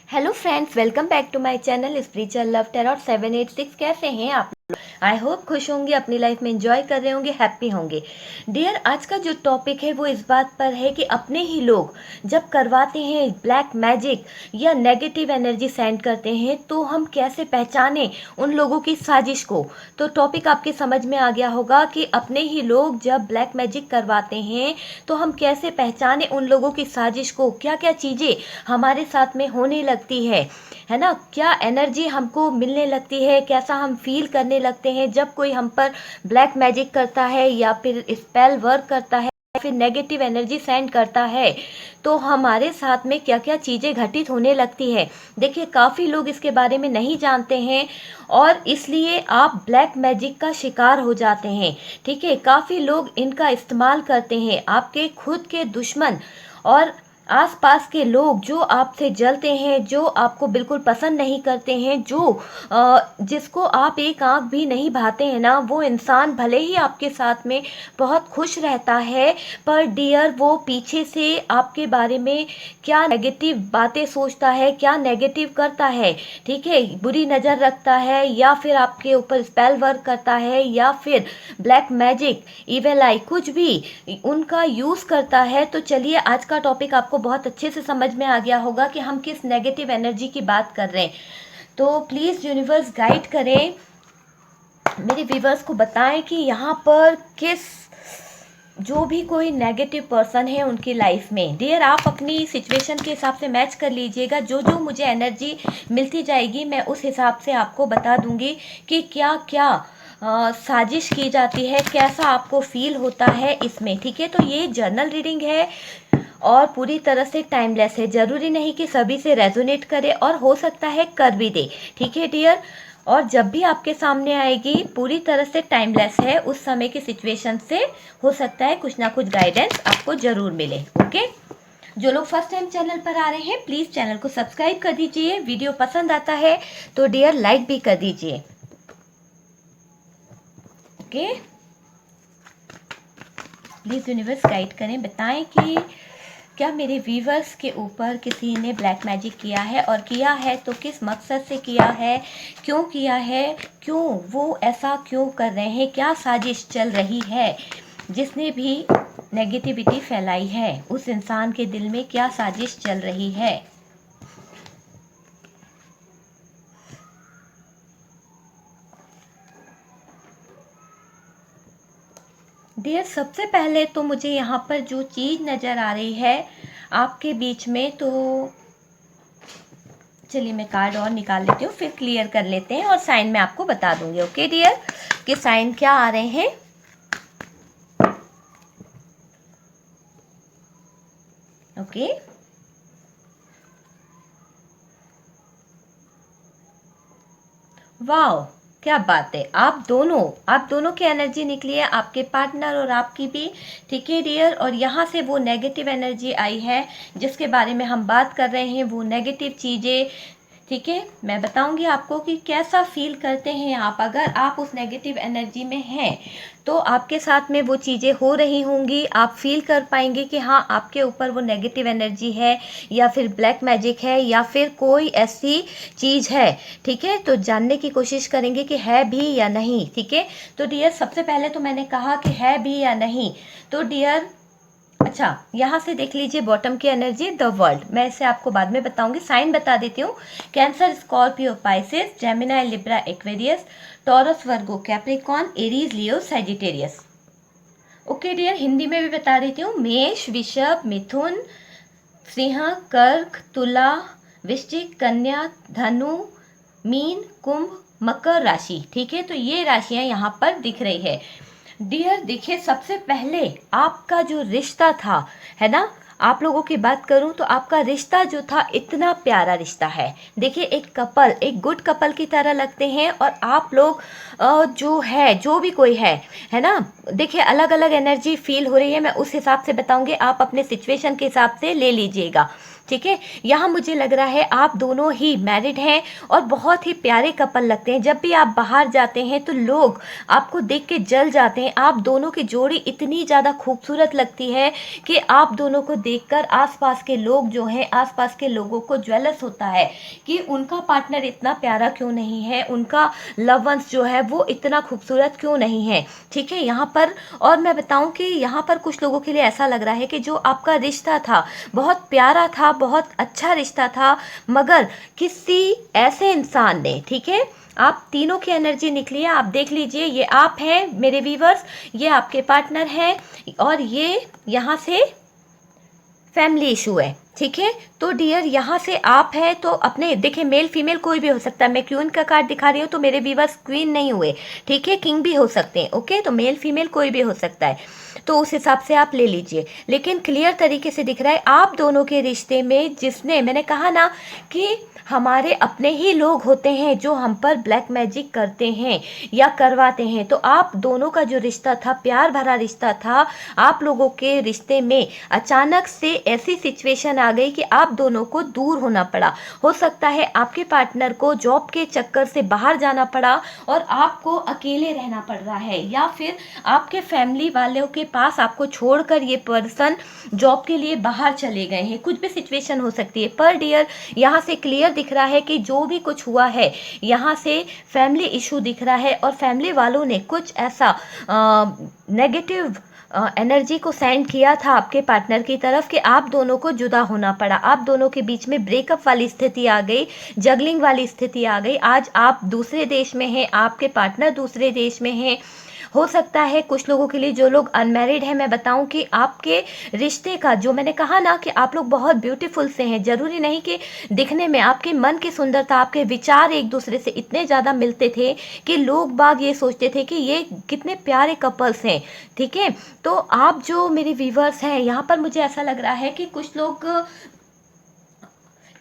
Hello friends, welcome back to my channel spiritual love tarot 786। कैसे हैं आप? I hope खुश होंगे, अपनी लाइफ में एंजॉय कर रहे होंगे, हैप्पी होंगे। डियर, आज का जो टॉपिक है वो इस बात पर है कि अपने ही लोग जब करवाते हैं ब्लैक मैजिक या नेगेटिव एनर्जी सेंड करते हैं तो हम कैसे पहचानें उन लोगों की साजिश को। तो टॉपिक आपके समझ में आ गया होगा कि अपने ही लोग जब ब्लैक मैजिक करवाते हैं तो हम कैसे पहचानें उन लोगों की साजिश को, क्या क्या चीज़ें हमारे साथ में होने लगती है ना, क्या एनर्जी हमको मिलने लगती है, कैसा हम फील करने लगते हैं जब कोई हम पर ब्लैक मैजिक करता है या फिर स्पेल वर्क करता है या फिर नेगेटिव एनर्जी सेंड करता है, तो हमारे साथ में क्या क्या चीज़ें घटित होने लगती है। देखिए, काफ़ी लोग इसके बारे में नहीं जानते हैं और इसलिए आप ब्लैक मैजिक का शिकार हो जाते हैं। ठीक है, काफ़ी लोग इनका इस्तेमाल करते हैं। आपके खुद के दुश्मन और आसपास के लोग जो आपसे जलते हैं, जो आपको बिल्कुल पसंद नहीं करते हैं, जिसको आप एक आंख भी नहीं भाते हैं ना, वो इंसान भले ही आपके साथ में बहुत खुश रहता है, पर डियर वो पीछे से आपके बारे में क्या नेगेटिव बातें सोचता है, क्या नेगेटिव करता है, ठीक है, बुरी नज़र रखता है या फिर आपके ऊपर स्पेल वर्क करता है या फिर ब्लैक मैजिक, इविल आई, कुछ भी उनका यूज़ करता है। तो चलिए, आज का टॉपिक आपको बहुत अच्छे से समझ में आ गया होगा कि हम किस नेगेटिव एनर्जी की बात कर रहे हैं। तो प्लीज़ यूनिवर्स गाइड करें, मेरे व्यूवर्स को बताएं कि यहाँ पर किस जो भी कोई नेगेटिव पर्सन है उनकी लाइफ में। डियर, आप अपनी सिचुएशन के हिसाब से मैच कर लीजिएगा। जो जो मुझे एनर्जी मिलती जाएगी मैं उस हिसाब से आपको बता दूंगी कि क्या क्या साजिश की जाती है, कैसा आपको फील होता है इसमें। ठीक है, तो ये जर्नल रीडिंग है और पूरी तरह से टाइमलेस है। ज़रूरी नहीं कि सभी से रेजोनेट करे और हो सकता है कर भी दे। ठीक है डियर, और जब भी आपके सामने आएगी पूरी तरह से टाइमलेस है, उस समय की सिचुएशन से हो सकता है कुछ ना कुछ गाइडेंस आपको ज़रूर मिले। ओके, जो लोग फर्स्ट टाइम चैनल पर आ रहे हैं प्लीज़ चैनल को सब्सक्राइब कर दीजिए। वीडियो पसंद आता है तो डियर लाइक भी कर दीजिए। ओके, प्लीज़ यूनिवर्स गाइड करें, बताएं कि क्या मेरे व्यूवर्स के ऊपर किसी ने ब्लैक मैजिक किया है, और किया है तो किस मकसद से किया है, क्यों किया है, क्यों वो ऐसा क्यों कर रहे हैं, क्या साजिश चल रही है। जिसने भी नेगेटिविटी फैलाई है उस इंसान के दिल में क्या साजिश चल रही है। डियर, सबसे पहले तो मुझे यहाँ पर जो चीज़ नज़र आ रही है आपके बीच में, तो चलिए मैं कार्ड और निकाल लेती हूँ, फिर क्लियर कर लेते हैं और साइन मैं आपको बता दूंगी। ओके डियर, कि साइन क्या आ रहे हैं। ओके, वाओ, क्या बात है, आप दोनों की एनर्जी निकली है, आपके पार्टनर और आपकी भी। ठीक है डियर, और यहाँ से वो नेगेटिव एनर्जी आई है जिसके बारे में हम बात कर रहे हैं, वो नेगेटिव चीज़ें। ठीक है, मैं बताऊंगी आपको कि कैसा फील करते हैं आप अगर आप उस नेगेटिव एनर्जी में हैं, तो आपके साथ में वो चीज़ें हो रही होंगी। आप फील कर पाएंगे कि हाँ, आपके ऊपर वो नेगेटिव एनर्जी है या फिर ब्लैक मैजिक है या फिर कोई ऐसी चीज़ है। ठीक है, तो जानने की कोशिश करेंगे कि है भी या नहीं। ठीक है, तो डियर सबसे पहले तो मैंने कहा कि है भी या नहीं, तो डियर अच्छा, यहाँ से देख लीजिए बॉटम की एनर्जी, द वर्ल्ड। मैं इसे आपको बाद में बताऊंगी, साइन बता देती हूँ। Cancer, Scorpio, Pisces, Gemini, Libra, Aquarius, Taurus, Virgo, Capricorn, Aries, Leo, Sagittarius. Okay dear, Hindi में भी बता देती हूँ। मेष, वृषभ, मिथुन, सिंह, कर्क, तुला, वृश्चिक, कन्या, धनु, मीन, कुंभ, मकर राशि। ठीक है, तो ये राशियां यहाँ पर दिख रही है। डियर देखिए, सबसे पहले आपका जो रिश्ता था, है ना, आप लोगों की बात करूं तो आपका रिश्ता जो था इतना प्यारा रिश्ता है। देखिए, एक कपल, एक गुड कपल की तरह लगते हैं और आप लोग जो है, जो भी कोई है ना, देखिए अलग अलग एनर्जी फील हो रही है। मैं उस हिसाब से बताऊंगी, आप अपने सिचुएशन के हिसाब से ले लीजिएगा। ठीक है। यहाँ मुझे लग रहा है आप दोनों ही मैरिड हैं और बहुत ही प्यारे कपल लगते हैं। जब भी आप बाहर जाते हैं तो लोग आपको देख के जल जाते हैं। आप दोनों की जोड़ी इतनी ज़्यादा खूबसूरत लगती है कि आप दोनों को देखकर आसपास के लोग जो हैं, आसपास के लोगों को ज्वेलस होता है कि उनका पार्टनर इतना प्यारा क्यों नहीं है, उनका लव वंस जो है वो इतना खूबसूरत क्यों नहीं है। ठीक है, यहाँ पर और मैं बताऊँ कि यहाँ पर कुछ लोगों के लिए ऐसा लग रहा है कि जो आपका रिश्ता था बहुत प्यारा था, बहुत अच्छा रिश्ता था, मगर किसी ऐसे इंसान ने, ठीक है, आप तीनों की एनर्जी निकली है। आप देख लीजिए, ये आप हैं मेरे व्यूवर्स, ये आपके पार्टनर हैं और ये यहाँ से फैमिली इशू है। ठीक है, तो डियर यहाँ से आप हैं तो अपने देखिए, मेल फीमेल कोई भी हो सकता है। मैं क्वीन का कार्ड दिखा रही हूँ तो मेरे व्यूवर्स क्वीन नहीं हुए, ठीक है, किंग भी हो सकते हैं। ओके, तो मेल फीमेल कोई भी हो सकता है, तो उस हिसाब से आप ले लीजिए। लेकिन क्लियर तरीके से दिख रहा है आप दोनों के रिश्ते में, जिसने, मैंने कहा ना कि हमारे अपने ही लोग होते हैं जो हम पर ब्लैक मैजिक करते हैं या करवाते हैं। तो आप दोनों का जो रिश्ता था, प्यार भरा रिश्ता था, आप लोगों के रिश्ते में अचानक से ऐसी सिचुएशन आ गई कि आप दोनों को दूर होना पड़ा। हो सकता है आपके पार्टनर को जॉब के चक्कर से बाहर जाना पड़ा और आपको अकेले रहना पड़ रहा है, या फिर आपके फैमिली वालों के पास आपको छोड़कर ये पर्सन जॉब के लिए बाहर चले गए हैं। कुछ भी सिचुएशन हो सकती है, पर डियर यहाँ से क्लियर दिख रहा है कि जो भी कुछ हुआ है, यहाँ से फैमिली इशू दिख रहा है और फैमिली वालों ने कुछ ऐसा नेगेटिव एनर्जी को सेंड किया था आपके पार्टनर की तरफ कि आप दोनों को जुदा होना पड़ा। आप दोनों के बीच में ब्रेकअप वाली स्थिति आ गई, जगलिंग वाली स्थिति आ गई। आज आप दूसरे देश में हैं, आपके पार्टनर दूसरे देश में हैं। हो सकता है कुछ लोगों के लिए, जो लोग अनमैरिड हैं, मैं बताऊं कि आपके रिश्ते का, जो मैंने कहा ना कि आप लोग बहुत ब्यूटीफुल से हैं, ज़रूरी नहीं कि दिखने में, आपके मन की सुंदरता, आपके विचार एक दूसरे से इतने ज़्यादा मिलते थे कि लोग बाग ये सोचते थे कि ये कितने प्यारे कपल्स हैं। ठीक है, तो आप जो मेरे व्यूवर्स हैं, यहाँ पर मुझे ऐसा लग रहा है कि कुछ लोग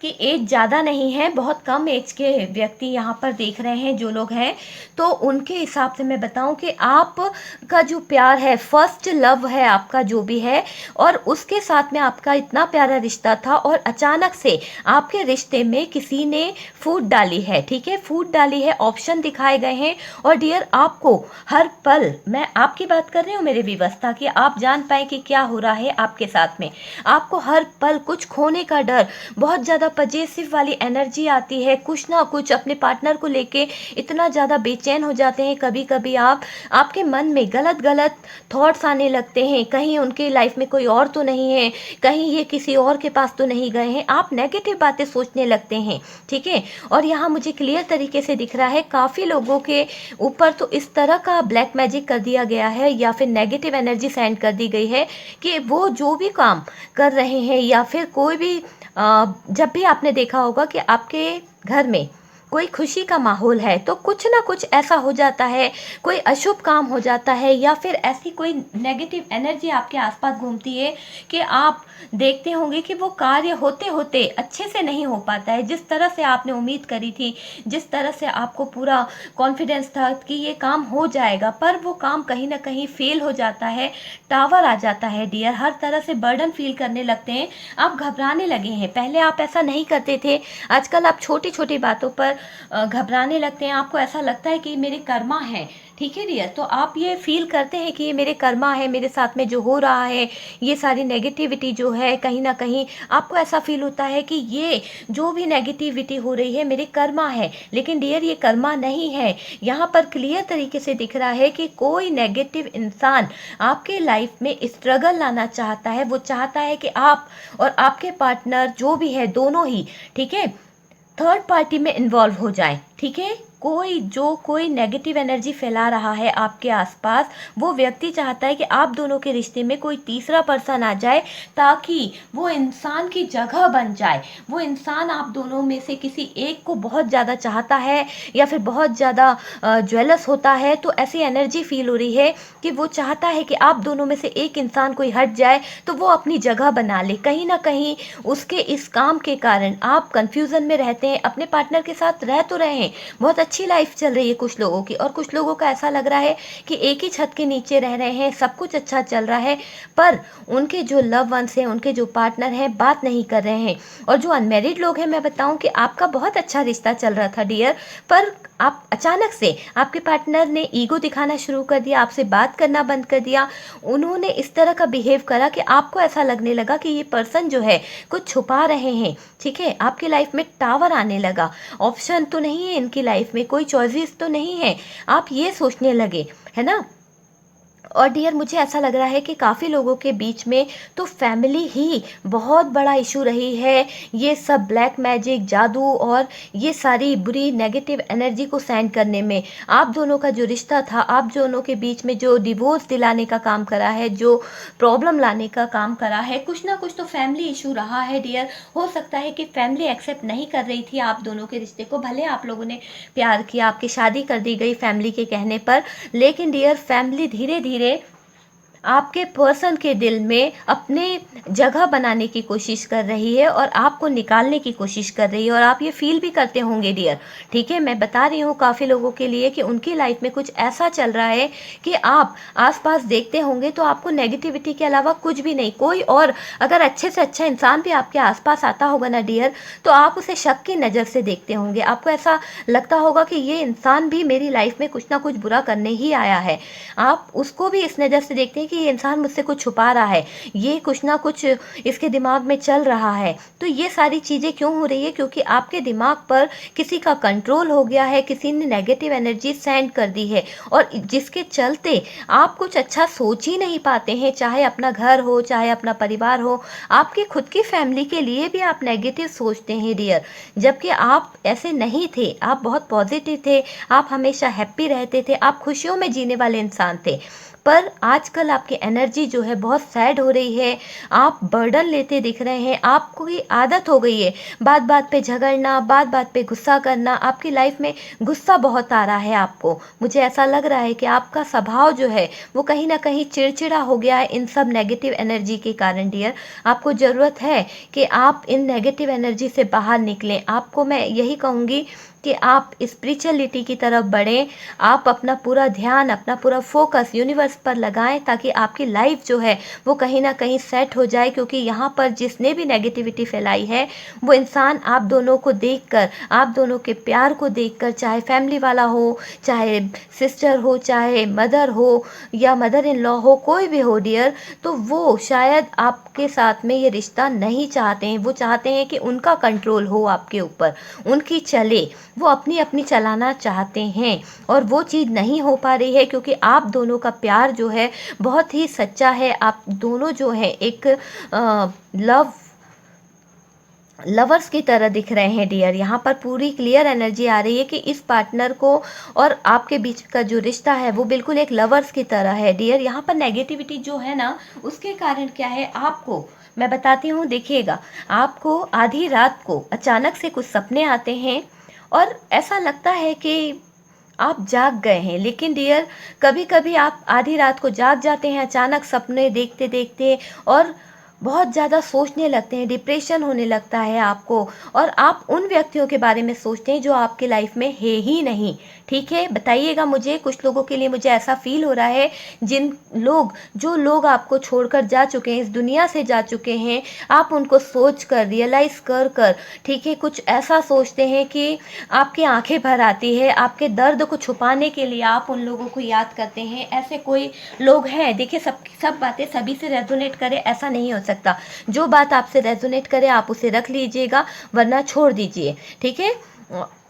कि एज ज़्यादा नहीं है, बहुत कम एज के व्यक्ति यहाँ पर देख रहे हैं जो लोग हैं, तो उनके हिसाब से मैं बताऊं कि आपका जो प्यार है, फर्स्ट लव है आपका जो भी है, और उसके साथ में आपका इतना प्यारा रिश्ता था और अचानक से आपके रिश्ते में किसी ने फूट डाली है। ठीक है, फूट डाली है, ऑप्शन दिखाए गए हैं। और डियर आपको हर पल, मैं आपकी बात कर रही हूँ मेरे व्यवस्था की, आप जान पाए कि क्या हो रहा है आपके साथ में। आपको हर पल कुछ खोने का डर, बहुत ज़्यादा पजेसिव वाली एनर्जी आती है, कुछ ना कुछ अपने पार्टनर को लेके इतना ज़्यादा बेचैन हो जाते हैं। कभी कभी आपके मन में गलत गलत थॉट्स आने लगते हैं, कहीं उनके लाइफ में कोई और तो नहीं है, कहीं ये किसी और के पास तो नहीं गए हैं, आप नेगेटिव बातें सोचने लगते हैं। ठीक है, और यहाँ मुझे क्लियर तरीके से दिख रहा है काफ़ी लोगों के ऊपर तो इस तरह का ब्लैक मैजिक कर दिया गया है या फिर नेगेटिव एनर्जी सेंड कर दी गई है कि वो जो भी काम कर रहे हैं, या फिर कोई भी जब भी आपने देखा होगा कि आपके घर में कोई खुशी का माहौल है तो कुछ ना कुछ ऐसा हो जाता है, कोई अशुभ काम हो जाता है, या फिर ऐसी कोई नेगेटिव एनर्जी आपके आसपास घूमती है कि आप देखते होंगे कि वो कार्य होते होते अच्छे से नहीं हो पाता है। जिस तरह से आपने उम्मीद करी थी, जिस तरह से आपको पूरा कॉन्फिडेंस था कि ये काम हो जाएगा, पर वो काम कहीं ना कहीं फेल हो जाता है, टावर आ जाता है डियर, हर तरह से बर्डन फील करने लगते हैं, आप घबराने लगे हैं। पहले आप ऐसा नहीं करते थे, आजकल आप छोटी छोटी बातों पर घबराने लगते हैं। आपको ऐसा लगता है कि मेरे कर्मा है। ठीक है डियर, तो आप ये फील करते हैं कि ये मेरे कर्मा है, मेरे साथ में जो हो रहा है, ये सारी नेगेटिविटी जो है, कहीं ना कहीं आपको ऐसा फील होता है कि ये जो भी नेगेटिविटी हो रही है मेरे कर्मा है। लेकिन डियर ये कर्मा नहीं है, यहाँ पर क्लियर तरीके से दिख रहा है कि कोई नेगेटिव इंसान आपके लाइफ में स्ट्रगल लाना चाहता है। वो चाहता है कि आप और आपके पार्टनर जो भी है, दोनों ही, ठीक है, थर्ड पार्टी में इन्वॉल्व हो जाए। ठीक है, कोई नेगेटिव एनर्जी फैला रहा है आपके आसपास, वो व्यक्ति चाहता है कि आप दोनों के रिश्ते में कोई तीसरा पर्सन आ जाए, ताकि वो इंसान की जगह बन जाए। वो इंसान आप दोनों में से किसी एक को बहुत ज़्यादा चाहता है या फिर बहुत ज़्यादा ज्वेलस होता है। तो ऐसी एनर्जी फील हो रही है कि वो चाहता है कि आप दोनों में से एक इंसान कोई हट जाए तो वो अपनी जगह बना ले। कहीं ना कहीं उसके इस काम के कारण आप कंफ्यूजन में रहते हैं। अपने पार्टनर के साथ रह तो रहे हैं, बहुत अच्छी लाइफ चल रही है कुछ लोगों की, और कुछ लोगों का ऐसा लग रहा है कि एक ही छत के नीचे रह रहे हैं, सब कुछ अच्छा चल रहा है, पर उनके जो लव वंस हैं, उनके जो पार्टनर हैं, बात नहीं कर रहे हैं। और जो अनमेरिड लोग हैं, मैं बताऊं कि आपका बहुत अच्छा रिश्ता चल रहा था डियर, पर आप अचानक से आपके पार्टनर ने ईगो दिखाना शुरू कर दिया, आपसे बात करना बंद कर दिया। उन्होंने इस तरह का बिहेव करा कि आपको ऐसा लगने लगा कि ये पर्सन जो है कुछ छुपा रहे हैं। ठीक है, आपकी लाइफ में टावर आने लगा, ऑप्शन तो नहीं है इनकी लाइफ में, कोई चॉइसेस तो नहीं है, आप ये सोचने लगे, है ना। और डियर मुझे ऐसा लग रहा है कि काफ़ी लोगों के बीच में तो फैमिली ही बहुत बड़ा इशू रही है। ये सब ब्लैक मैजिक, जादू और ये सारी बुरी नेगेटिव एनर्जी को सेंड करने में आप दोनों का जो रिश्ता था, आप दोनों के बीच में जो डिवोर्स दिलाने का काम करा है, जो प्रॉब्लम लाने का काम करा है, कुछ ना कुछ तो फैमिली इशू रहा है डियर। हो सकता है कि फैमिली एक्सेप्ट नहीं कर रही थी आप दोनों के रिश्ते को, भले आप लोगों ने प्यार किया, आपकी शादी कर दी गई फैमिली के कहने पर, लेकिन डियर फैमिली धीरे धीरे आपके पर्सन के दिल में अपने जगह बनाने की कोशिश कर रही है और आपको निकालने की कोशिश कर रही है, और आप ये फील भी करते होंगे डियर। ठीक है, मैं बता रही हूँ काफ़ी लोगों के लिए कि उनकी लाइफ में कुछ ऐसा चल रहा है कि आप आसपास देखते होंगे तो आपको नेगेटिविटी के अलावा कुछ भी नहीं, कोई और अगर अच्छे से अच्छा इंसान भी आपके आसपास आता होगा ना डियर, तो आप उसे शक की नज़र से देखते होंगे। आपको ऐसा लगता होगा कि ये इंसान भी मेरी लाइफ में कुछ ना कुछ बुरा करने ही आया है। आप उसको भी इस नज़र से देखते हैं कि ये इंसान मुझसे कुछ छुपा रहा है, ये कुछ ना कुछ इसके दिमाग में चल रहा है। तो ये सारी चीज़ें क्यों हो रही है? क्योंकि आपके दिमाग पर किसी का कंट्रोल हो गया है, किसी ने नेगेटिव एनर्जी सेंड कर दी है, और जिसके चलते आप कुछ अच्छा सोच ही नहीं पाते हैं, चाहे अपना घर हो, चाहे अपना परिवार हो, आपकी खुद की फैमिली के लिए भी आप नेगेटिव सोचते हैं डियर। जबकि आप ऐसे नहीं थे, आप बहुत पॉजिटिव थे, आप हमेशा हैप्पी रहते थे, आप खुशियों में जीने वाले इंसान थे। पर आजकल आपकी एनर्जी जो है बहुत सैड हो रही है, आप बर्डन लेते दिख रहे हैं, आपको ये आदत हो गई है बात बात पे झगड़ना, बात बात पे गुस्सा करना, आपकी लाइफ में गुस्सा बहुत आ रहा है आपको। मुझे ऐसा लग रहा है कि आपका स्वभाव जो है वो कहीं ना कहीं चिड़चिड़ा हो गया है इन सब नेगेटिव एनर्जी के कारण डियर। आपको ज़रूरत है कि आप इन नेगेटिव एनर्जी से बाहर निकलें। आपको मैं यही कहूँगी कि आप स्पिरिचुअलिटी की तरफ बढ़ें, आप अपना पूरा ध्यान, अपना पूरा फोकस यूनिवर्स पर लगाएं, ताकि आपकी लाइफ जो है वो कहीं ना कहीं सेट हो जाए। क्योंकि यहाँ पर जिसने भी नेगेटिविटी फैलाई है वो इंसान आप दोनों को देखकर, आप दोनों के प्यार को देखकर, चाहे फैमिली वाला हो, चाहे सिस्टर हो, चाहे मदर हो या मदर इन लॉ हो, कोई भी हो डियर, तो वो शायद आपके साथ में ये रिश्ता नहीं चाहते हैं। वो चाहते हैं कि उनका कंट्रोल हो आपके ऊपर, उनकी चले, वो अपनी अपनी चलाना चाहते हैं, और वो चीज़ नहीं हो पा रही है क्योंकि आप दोनों का प्यार जो है बहुत ही सच्चा है। आप दोनों जो है एक लवर्स की तरह दिख रहे हैं डियर। यहाँ पर पूरी क्लियर एनर्जी आ रही है कि इस पार्टनर को और आपके बीच का जो रिश्ता है वो बिल्कुल एक लवर्स की तरह है डियर। यहाँ पर नेगेटिविटी जो है ना, उसके कारण क्या है, आपको मैं बताती हूँ, देखिएगा, आपको आधी रात को अचानक से कुछ सपने आते हैं और ऐसा लगता है कि आप जाग गए हैं। लेकिन डियर कभी कभी आप आधी रात को जाग जाते हैं अचानक सपने देखते देखते, और बहुत ज़्यादा सोचने लगते हैं, डिप्रेशन होने लगता है आपको, और आप उन व्यक्तियों के बारे में सोचते हैं जो आपके लाइफ में है ही नहीं। ठीक है, बताइएगा मुझे, कुछ लोगों के लिए मुझे ऐसा फील हो रहा है, जो लोग आपको छोड़कर जा चुके हैं, इस दुनिया से जा चुके हैं, आप उनको सोच कर, रियलाइज़ कर, ठीक है, कुछ ऐसा सोचते हैं कि आपकी आंखें भर आती है। आपके दर्द को छुपाने के लिए आप उन लोगों को याद करते हैं। ऐसे कोई लोग हैं, देखिए, सब बातें सभी से रेजोनेट करे ऐसा नहीं हो सकता। जो बात आपसे रेजोनेट करे आप उसे रख लीजिएगा, वरना छोड़ दीजिए। ठीक है,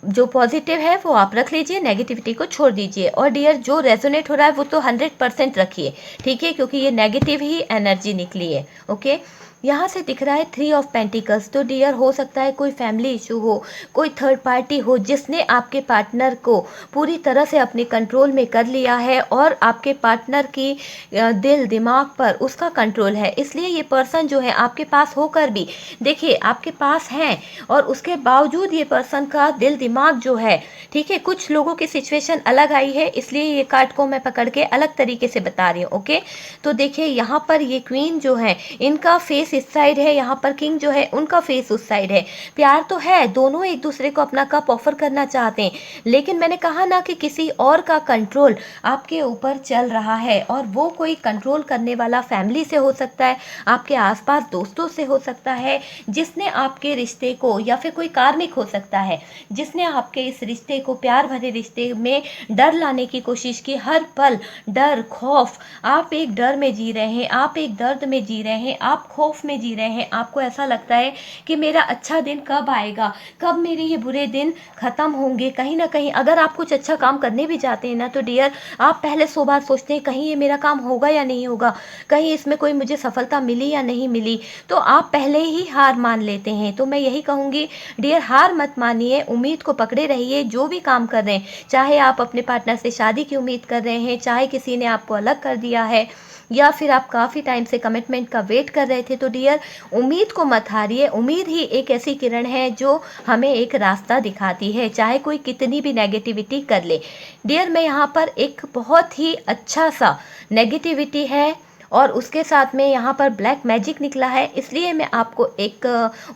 जो पॉजिटिव है वो आप रख लीजिए, नेगेटिविटी को छोड़ दीजिए। और डियर जो रेजोनेट हो रहा है वो तो 100% रखिए, ठीक है, क्योंकि ये नेगेटिव ही एनर्जी निकली है। ओके, यहाँ से दिख रहा है 3 ऑफ पेंटिकल्स। तो डियर हो सकता है कोई फैमिली इशू हो, कोई थर्ड पार्टी हो जिसने आपके पार्टनर को पूरी तरह से अपने कंट्रोल में कर लिया है, और आपके पार्टनर की दिल दिमाग पर उसका कंट्रोल है। इसलिए ये पर्सन जो है आपके पास होकर भी, देखिए, आपके पास हैं और उसके बावजूद ये पर्सन का दिल दिमाग जो है, ठीक है, कुछ लोगों की सिचुएशन अलग आई है, इसलिए ये कार्ड को मैं पकड़ के अलग तरीके से बता रही हूँ। ओके, तो देखिए यहाँ पर ये क्वीन जो है, इनका फेस फेस इस साइड है, यहाँ पर किंग जो है उनका फेस उस साइड है। प्यार तो है, दोनों एक दूसरे को अपना कप ऑफर करना चाहते हैं, लेकिन मैंने कहा ना कि किसी और का कंट्रोल आपके ऊपर चल रहा है, और वो कोई कंट्रोल करने वाला फैमिली से हो सकता है, आपके आसपास दोस्तों से हो सकता है, जिसने आपके रिश्ते को, या फिर कोई कार्मिक हो सकता है जिसने आपके इस रिश्ते को, प्यार भरे रिश्ते में डर लाने की कोशिश की। हर पल डर, खौफ, आप एक डर में जी रहे हैं, आप एक दर्द में जी रहे हैं, आप खौफ में जी रहे हैं। आपको ऐसा लगता है कि मेरा अच्छा दिन कब आएगा, कब मेरे ये बुरे दिन ख़त्म होंगे। कहीं ना कहीं अगर आप कुछ अच्छा काम करने भी जाते हैं ना, तो डियर आप पहले 100 बार सोचते हैं कहीं ये मेरा काम होगा या नहीं होगा, कहीं इसमें कोई मुझे सफलता मिली या नहीं मिली, तो आप पहले ही हार मान लेते हैं। तो मैं यही कहूँगी डियर, हार मत मानिए, उम्मीद को पकड़े रहिए। जो भी काम कर रहे हैं, चाहे आप अपने पार्टनर से शादी की उम्मीद कर रहे हैं, चाहे किसी ने आपको अलग कर दिया है, या फिर आप काफ़ी टाइम से कमिटमेंट का वेट कर रहे थे, तो डियर उम्मीद को मत हारिए। उम्मीद ही एक ऐसी किरण है जो हमें एक रास्ता दिखाती है, चाहे कोई कितनी भी नेगेटिविटी कर ले। डियर मैं यहाँ पर एक बहुत ही अच्छा सा नेगेटिविटी है, और उसके साथ में यहाँ पर ब्लैक मैजिक निकला है, इसलिए मैं आपको एक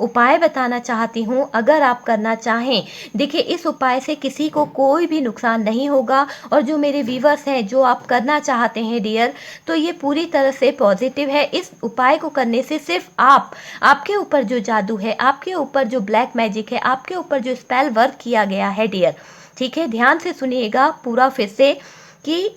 उपाय बताना चाहती हूँ, अगर आप करना चाहें। देखिए इस उपाय से किसी को कोई भी नुकसान नहीं होगा, और जो मेरे व्यूवर्स हैं, जो आप करना चाहते हैं डियर, तो ये पूरी तरह से पॉजिटिव है। इस उपाय को करने से सिर्फ आपके ऊपर जो जादू है, आपके ऊपर जो ब्लैक मैजिक है, आपके ऊपर जो स्पेल वर्क किया गया है डियर, ठीक है, ध्यान से सुनिएगा पूरा फिर से, कि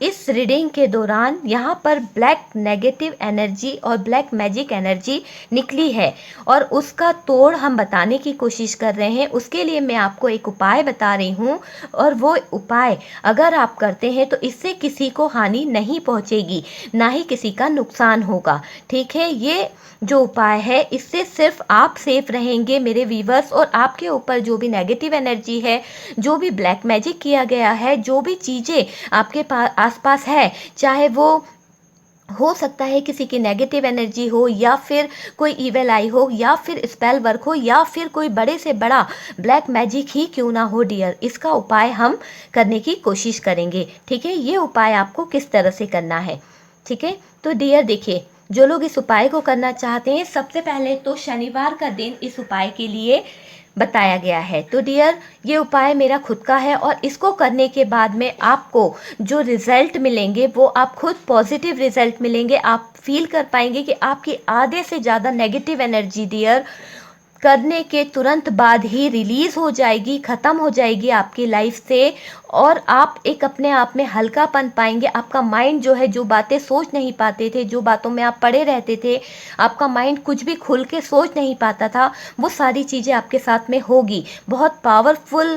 इस रीडिंग के दौरान यहाँ पर ब्लैक नेगेटिव एनर्जी और ब्लैक मैजिक एनर्जी निकली है, और उसका तोड़ हम बताने की कोशिश कर रहे हैं। उसके लिए मैं आपको एक उपाय बता रही हूँ, और वो उपाय अगर आप करते हैं तो इससे किसी को हानि नहीं पहुँचेगी, ना ही किसी का नुकसान होगा, ठीक है। ये जो उपाय है, इससे सिर्फ आप सेफ रहेंगे मेरे व्यूवर्स, और आपके ऊपर जो भी नेगेटिव एनर्जी है, जो भी ब्लैक मैजिक किया गया है, जो भी चीज़ें आपके आसपास है, चाहे वो हो सकता है किसी की नेगेटिव एनर्जी हो, या फिर कोई इवेल आई हो, या फिर स्पेल वर्क हो, या फिर कोई बड़े से बड़ा ब्लैक मैजिक ही क्यों ना हो डियर, इसका उपाय हम करने की कोशिश करेंगे, ठीक है। ये उपाय आपको किस तरह से करना है, ठीक है। तो डियर देखिए, जो लोग इस उपाय को करना चाहते हैं, सबसे पहले तो शनिवार का दिन इस उपाय के लिए बताया गया है। तो डियर ये उपाय मेरा खुद का है, और इसको करने के बाद में आपको जो रिजल्ट मिलेंगे, वो आप खुद पॉजिटिव रिजल्ट मिलेंगे। आप फील कर पाएंगे कि आपकी आधे से ज़्यादा नेगेटिव एनर्जी डियर करने के तुरंत बाद ही रिलीज हो जाएगी, ख़त्म हो जाएगी आपकी लाइफ से, और आप एक अपने आप में हल्कापन पाएंगे। आपका माइंड जो है, जो बातें सोच नहीं पाते थे, जो बातों में आप पड़े रहते थे, आपका माइंड कुछ भी खुल के सोच नहीं पाता था, वो सारी चीज़ें आपके साथ में होगी। बहुत पावरफुल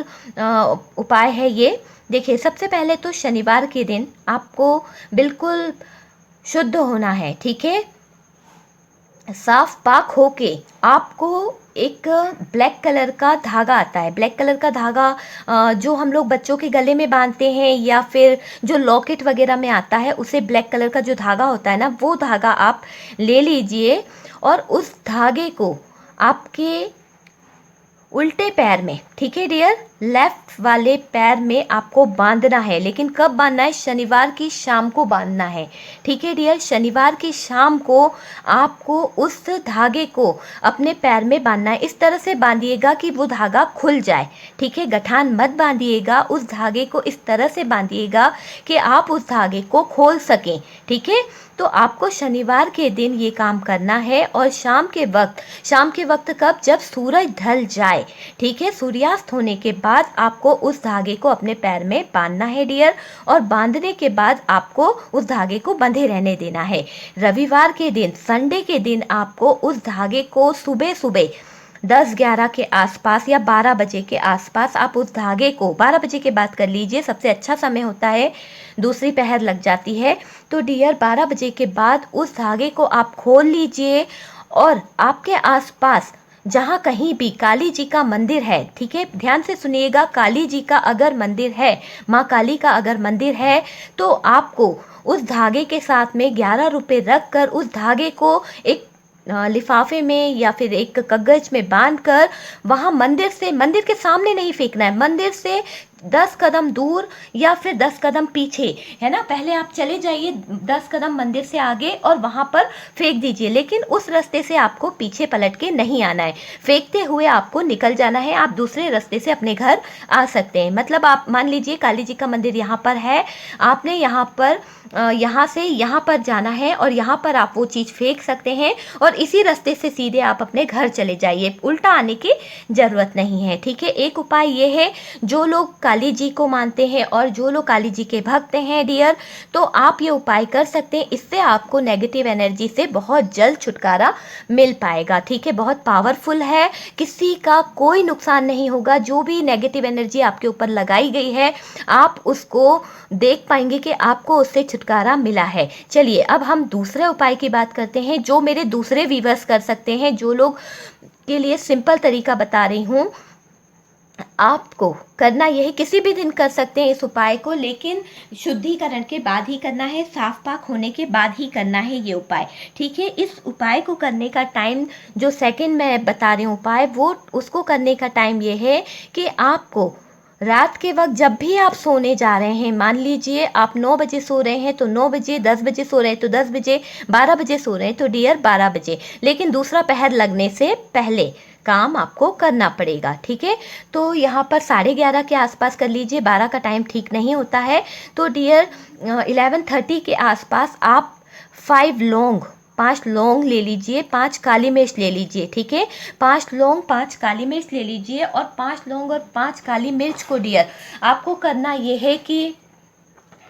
उपाय है ये। देखिए सबसे पहले तो शनिवार के दिन आपको बिल्कुल शुद्ध होना है, ठीक है। साफ पाक होके आपको एक ब्लैक कलर का धागा आता है, ब्लैक कलर का धागा जो हम लोग बच्चों के गले में बांधते हैं, या फिर जो लॉकेट वगैरह में आता है, उसे ब्लैक कलर का जो धागा होता है ना, वो धागा आप ले लीजिए, और उस धागे को आपके उल्टे पैर में, ठीक है डियर, लेफ्ट वाले पैर में आपको बांधना है। लेकिन कब बांधना है? शनिवार की शाम को बांधना है, ठीक है डियर। शनिवार की शाम को आपको उस धागे को अपने पैर में बांधना है। इस तरह से बांधिएगा कि वो धागा खुल जाए, ठीक है। गठान मत बांधिएगा, उस धागे को इस तरह से बांधिएगा कि आप उस धागे को खोल सकें, ठीक है। तो आपको शनिवार के दिन ये काम करना है, और शाम के वक्त कब? जब सूरज ढल जाए, ठीक है। सूर्यास्त होने के बाद आपको उस धागे को अपने पैर में बांधना है डियर, और बांधने के बाद आपको उस धागे को बंधे रहने देना है। रविवार के दिन, संडे के दिन आपको उस धागे को सुबह 10-11 के आसपास या 12 बजे के आसपास आप उस धागे को, 12 बजे के बाद कर लीजिए, सबसे अच्छा समय होता है, दूसरी पहर लग जाती है। तो डियर 12 बजे के बाद उस धागे को आप खोल लीजिए, और आपके आसपास जहाँ कहीं भी काली जी का मंदिर है, ठीक है, ध्यान से सुनिएगा, काली जी का अगर मंदिर है, माँ काली का अगर मंदिर है, तो आपको उस धागे के साथ में 11 रुपये रख कर उस धागे को एक लिफाफे में या फिर एक कागज में बांधकर वहाँ मंदिर के सामने नहीं फेंकना है, मंदिर से 10 कदम दूर या फिर 10 कदम पीछे, है ना, पहले आप चले जाइए 10 कदम मंदिर से आगे और वहाँ पर फेंक दीजिए, लेकिन उस रास्ते से आपको पीछे पलट के नहीं आना है, फेंकते हुए आपको निकल जाना है। आप दूसरे रास्ते से अपने घर आ सकते हैं। मतलब आप मान लीजिए काली जी का मंदिर यहाँ पर है, आपने यहाँ पर यहाँ से यहाँ पर जाना है और यहाँ पर आप वो चीज़ फेंक सकते हैं और इसी रास्ते से सीधे आप अपने घर चले जाइए, उल्टा आने की ज़रूरत नहीं है। ठीक है, एक उपाय ये है, जो लोग काली जी को मानते हैं और जो लोग काली जी के भक्त हैं डियर, तो आप ये उपाय कर सकते हैं। इससे आपको नेगेटिव एनर्जी से बहुत जल्द छुटकारा मिल पाएगा। ठीक है, बहुत पावरफुल है, किसी का कोई नुकसान नहीं होगा। जो भी नेगेटिव एनर्जी आपके ऊपर लगाई गई है, आप उसको देख पाएंगे कि आपको उससे छुटकारा मिला है। चलिए अब हम दूसरे उपाय की बात करते हैं, जो मेरे दूसरे व्यूअर्स कर सकते हैं, जो लोग के लिए सिंपल तरीका बता रही हूँ। आपको करना यह है, किसी भी दिन कर सकते हैं इस उपाय को, लेकिन शुद्धिकरण के बाद ही करना है, साफ पाक होने के बाद ही करना है ये उपाय। ठीक है, इस उपाय को करने का टाइम, जो सेकंड मैं बता रही हूँ उपाय, वो उसको करने का टाइम ये है कि आपको रात के वक्त जब भी आप सोने जा रहे हैं, मान लीजिए आप 9 बजे सो रहे हैं तो 9 बजे, 10 बजे सो रहे हैं तो 10 बजे, 12 बजे सो रहे हैं तो डियर 12 बजे, लेकिन दूसरा पहर लगने से पहले काम आपको करना पड़ेगा। ठीक है, तो यहाँ पर 11:30 के आसपास कर लीजिए, 12 का टाइम ठीक नहीं होता है, तो डियर 11:30 के आसपास आप 5 लौंग ले लीजिए, 5 काली मिर्च ले लीजिए। ठीक है, 5 लौंग 5 काली मिर्च ले लीजिए और 5 लौंग और 5 काली मिर्च को डियर आपको करना ये है कि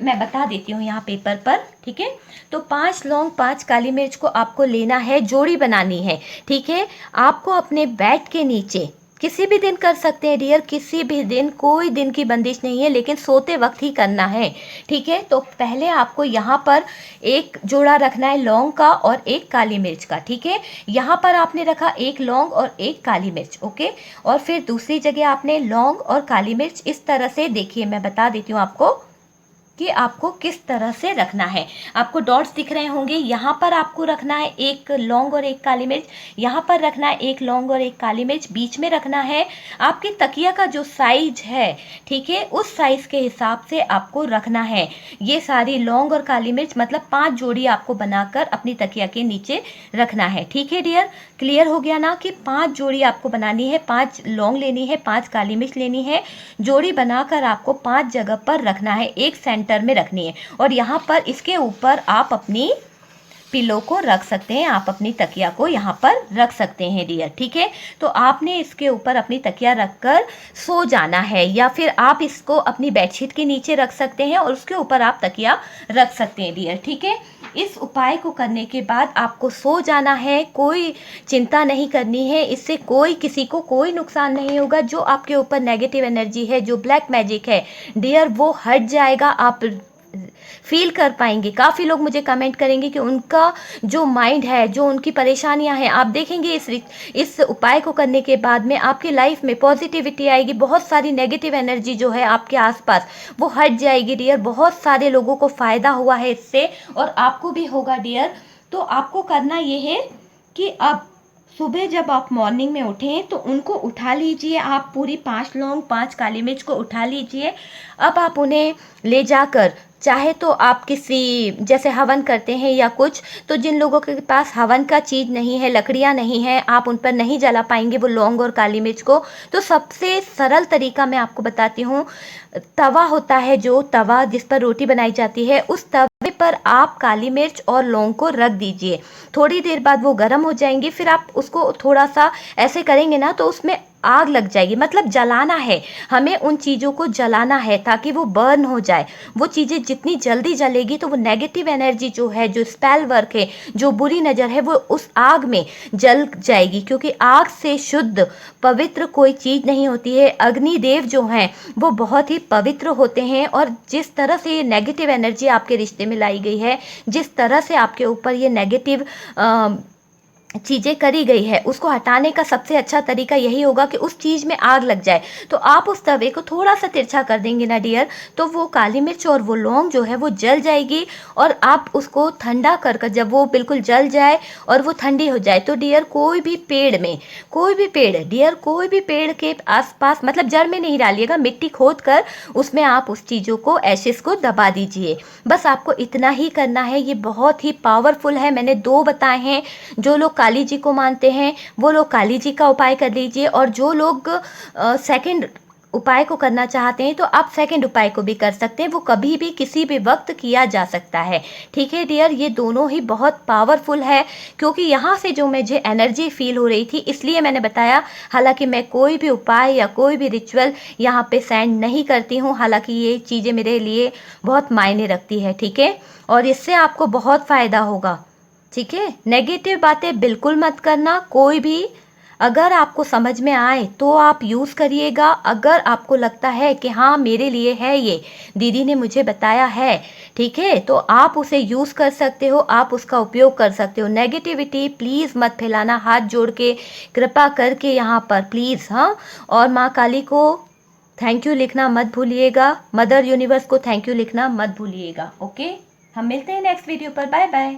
मैं बता देती हूँ यहाँ पेपर पर। ठीक है, तो 5 लौंग 5 काली मिर्च को आपको लेना है, जोड़ी बनानी है। ठीक है, आपको अपने बेड के नीचे किसी भी दिन कर सकते हैं डियर, किसी भी दिन, कोई दिन की बंदिश नहीं है, लेकिन सोते वक्त ही करना है। ठीक है, तो पहले आपको यहाँ पर एक जोड़ा रखना है लौंग का और एक काली मिर्च का। ठीक है, यहाँ पर आपने रखा एक लौंग और एक काली मिर्च, ओके, और फिर दूसरी जगह आपने लौंग और काली मिर्च, इस तरह से देखिए, मैं बता देती हूँ आपको कि आपको किस तरह से रखना है। आपको डॉट्स दिख रहे होंगे, यहाँ पर आपको रखना है एक लौंग और एक काली मिर्च, यहाँ पर रखना है एक लौंग और एक काली मिर्च, बीच में रखना है आपके तकिया का जो साइज है, ठीक है, उस साइज के हिसाब से आपको रखना है ये सारी लौंग और काली मिर्च, मतलब 5 जोड़ी आपको बनाकर अपनी तकिया के नीचे रखना है। ठीक है डियर, क्लियर हो गया ना कि 5 जोड़ी आपको बनानी है, 5 लौंग लेनी है, 5 काली मिर्च लेनी है, जोड़ी बनाकर आपको 5 जगह पर रखना है, एक सेंटर में रखनी है, और यहाँ पर इसके ऊपर आप अपनी पिलो को रख सकते हैं, आप अपनी तकिया को यहाँ पर रख सकते हैं डियर। ठीक है, तो आपने इसके ऊपर अपनी तकिया रखकर सो जाना है, या फिर आप इसको अपनी बेडशीट के नीचे रख सकते हैं और उसके ऊपर आप तकिया रख सकते हैं डियर। ठीक है, इस उपाय को करने के बाद आपको सो जाना है, कोई चिंता नहीं करनी है, इससे कोई किसी को कोई नुकसान नहीं होगा। जो आपके ऊपर नेगेटिव एनर्जी है, जो ब्लैक मैजिक है डियर, वो हट जाएगा, आप फील कर पाएंगे। काफ़ी लोग मुझे कमेंट करेंगे कि उनका जो माइंड है, जो उनकी परेशानियां हैं, आप देखेंगे इस उपाय को करने के बाद में आपकी लाइफ में पॉजिटिविटी आएगी, बहुत सारी नेगेटिव एनर्जी जो है आपके आसपास वो हट जाएगी डियर। बहुत सारे लोगों को फ़ायदा हुआ है इससे, और आपको भी होगा डियर। तो आपको करना ये है कि अब सुबह जब आप मॉर्निंग में उठें तो उनको उठा लीजिए, आप पूरी 5 लौंग 5 काली मिर्च को उठा लीजिए। अब आप उन्हें ले जाकर, चाहे तो आप किसी जैसे हवन करते हैं या कुछ, तो जिन लोगों के पास हवन का चीज़ नहीं है, लकड़ियाँ नहीं हैं, आप उन पर नहीं जला पाएंगे वो लौंग और काली मिर्च को, तो सबसे सरल तरीका मैं आपको बताती हूँ। तवा होता है, जो तवा जिस पर रोटी बनाई जाती है, उस तवे पर आप काली मिर्च और लौंग को रख दीजिए। थोड़ी देर बाद वो गर्म हो जाएंगे, फिर आप उसको थोड़ा सा ऐसे करेंगे ना तो उसमें आग लग जाएगी, मतलब जलाना है, हमें उन चीज़ों को जलाना है ताकि वो बर्न हो जाए। वो चीज़ें जितनी जल्दी जलेगी तो वो नेगेटिव एनर्जी जो है, जो स्पेल वर्क है, जो बुरी नज़र है, वो उस आग में जल जाएगी, क्योंकि आग से शुद्ध पवित्र कोई चीज़ नहीं होती है। अग्निदेव जो हैं वो बहुत ही पवित्र होते हैं, और जिस तरह से ये नेगेटिव एनर्जी आपके रिश्ते में लाई गई है, जिस तरह से आपके ऊपर ये नेगेटिव चीज़ें करी गई है उसको हटाने का सबसे अच्छा तरीका यही होगा कि उस चीज़ में आग लग जाए। तो आप उस तवे को थोड़ा सा तिरछा कर देंगे ना डियर, तो वो काली मिर्च और वो लौंग जो है वो जल जाएगी। और आप उसको ठंडा कर कर जब वो बिल्कुल जल जाए और वो ठंडी हो जाए, तो डियर कोई भी पेड़ में, कोई भी पेड़ डियर, कोई भी पेड़ के आसपास, मतलब जड़ में नहीं डालिएगा, मिट्टी खोद कर उसमें आप उस चीज़ों को, एशेस को दबा दीजिए। बस आपको इतना ही करना है। ये बहुत ही पावरफुल है। मैंने 2 बताए हैं। जो लोग काली जी को मानते हैं वो लोग काली जी का उपाय कर लीजिए, और जो लोग सेकंड उपाय को करना चाहते हैं तो आप सेकंड उपाय को भी कर सकते हैं। वो कभी भी किसी भी वक्त किया जा सकता है। ठीक है डियर, ये दोनों ही बहुत पावरफुल है, क्योंकि यहाँ से जो मुझे एनर्जी फील हो रही थी इसलिए मैंने बताया। हालांकि मैं कोई भी उपाय या कोई भी रिचुअल यहाँ पे सेंड नहीं करती हूँ, हालांकि ये चीज़ें मेरे लिए बहुत मायने रखती है। ठीक है, और इससे आपको बहुत फ़ायदा होगा। ठीक है, नेगेटिव बातें बिल्कुल मत करना कोई भी। अगर आपको समझ में आए तो आप यूज़ करिएगा। अगर आपको लगता है कि हाँ मेरे लिए है, ये दीदी ने मुझे बताया है, ठीक है, तो आप उसे यूज़ कर सकते हो, आप उसका उपयोग कर सकते हो। नेगेटिविटी प्लीज़ मत फैलाना, हाथ जोड़ के कृपा करके यहाँ पर प्लीज़। हाँ, और माँ काली को थैंक यू लिखना मत भूलिएगा, मदर यूनिवर्स को थैंक यू लिखना मत भूलिएगा। ओके, हम मिलते हैं नेक्स्ट वीडियो पर। Bye bye.